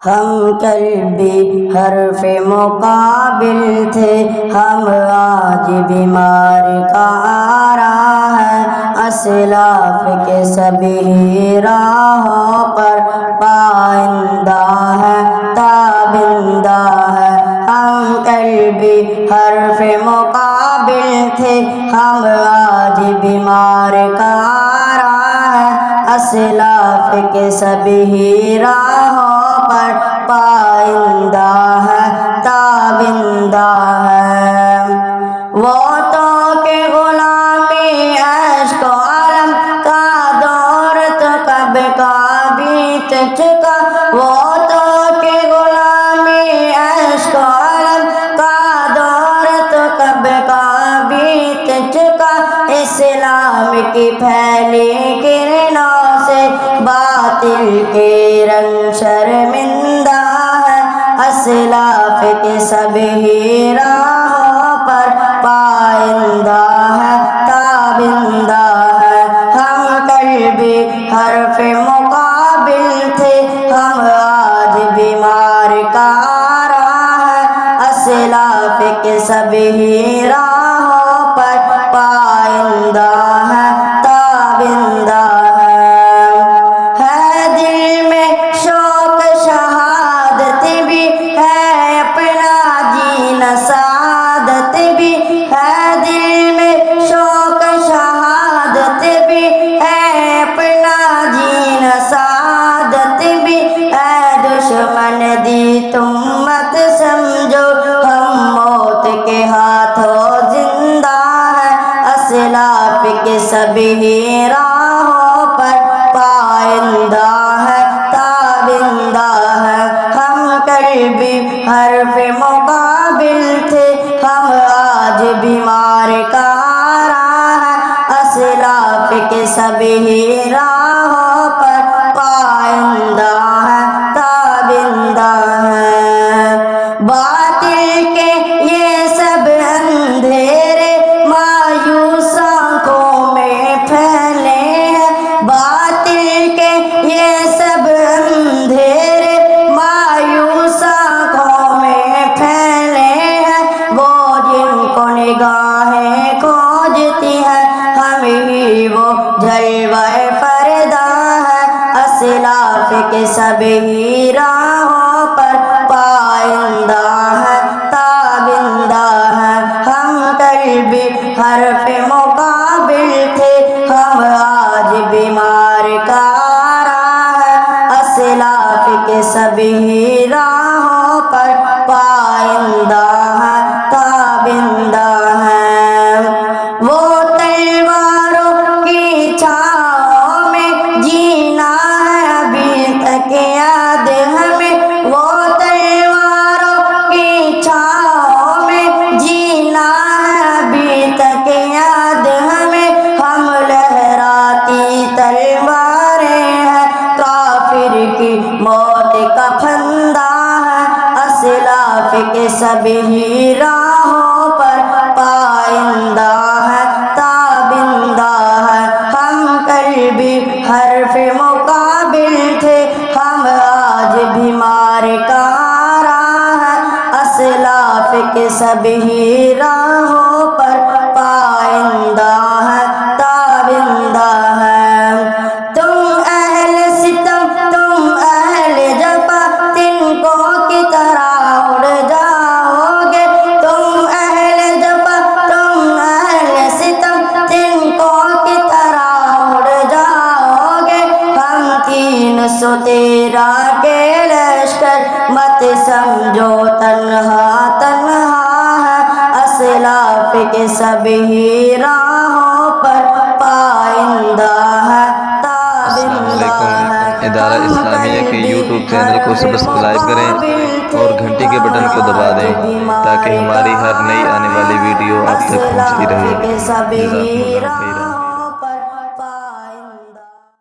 ہم کل بھی حرف مقابل تھے، ہم آج بیمار کا آ رہا ہے، اسلاف کے سبھی راہوں پر پائندہ ہے، تابندہ ہے۔ ہم کل بھی حرف مقابل تھے، ہم آج بیمار کا آ رہا ہے، اسلاف کے سبھی راہوں پر پائندہ ہے، تابندہ ہے۔ وہ تو کہ غلامی عشق و علم کا دور تو کب کا بیت چکا، وہ تو کہ غلامی عشق و علم کا دور تو کب کا بیت چکا، اسلام کی پھیلی کرنوں سے باطل کے رنگ شرمندہ ہے، اسلاف کے سبھی راہوں پر پائندہ ہے، تابندہ ہے۔ ہم کل بھی حرف مقابل تھے، ہم آج بیمار کا آ رہا ہے، اسلاف کے سبھی راہوں پر پائندہ ہے، تابندہ ہے۔ ہے دل میں شوق شہادت بھی، ہے اپنا جینا سعادت بھی، ہے دل میں شوق شہادت بھی، ہے اپنا جینا سعادت بھی، اے دشمن دی تم مت سمجھو ہم موت کے ہاتھوں زندہ ہے، اسلاف کے سبھی راہوں پر پائندہ ہے، تابندہ ہے۔ ہم کل بھی حرف مقابل تھے، ہم آج بیمار کا آ رہا ہے، اسلاف کے سبھی راہوں پر پائندہ ہے، تابندہ ہے۔ باطل کے یہ سب اندھیرے مایوس آنکھوں میں پھیلے ہیں، باطل کے یہ سب اندھیرے مایوس آنکھوں میں پھیلے ہیں، وہ جن کو نگاہیں کھوجتی ہیں ہم ہی وہ جلوہ فردا ہے، اسلاف کے سبھی راہوں پر پائندہ ہے، تابندہ ہے۔ ہم کل بھی حرف مقابل تھے، ہم آج بیمار کا آ رہا ہے، اسلاف کے سبھی راہوں پر پائندہ ہے، تابندہ ہے۔ وہ تلواروں کی چھاؤں میں جینا ہے ابھی تک یاد ہمیں، وہ تلواروں کی چھاؤں میں جینا ہے ابھی تک یاد ہمیں، ہم لہراتی تلواریں ہیں، کافر کی موت کا پھندہ ہے، اسلاف کے سبھی راہوں پر پائندہ ہے، تابندہ ہے۔ ہم کل بھی حرف مقابل تھے، ہم آج بیمار کا آ رہا ہے، اسلاف کے سبھی راہوں پر پائندہ ہے، تابندہ ہے۔ تم اہل ستم تم اہل جفا تنکوں کی طرح اڑ جاؤ گے، تم اہل جفا تم اہل ستم تنکوں کی طرح اڑ جاؤ گے، ہم 313 کے لشکر مت سمجھو تنہا تنہا ہے، اسلاف کے سبھی راہوں پر پائندہ ہے، تابندہ ہے۔ ادارہ اسلامیہ کے یوٹیوب چینل کو سبسکرائب کریں اور گھنٹی کے بٹن کو دبا دیں تاکہ ہماری ہر نئی آنے والی ویڈیو آپ تک پہنچتی رہے۔ جزاکم اللہ خیرا۔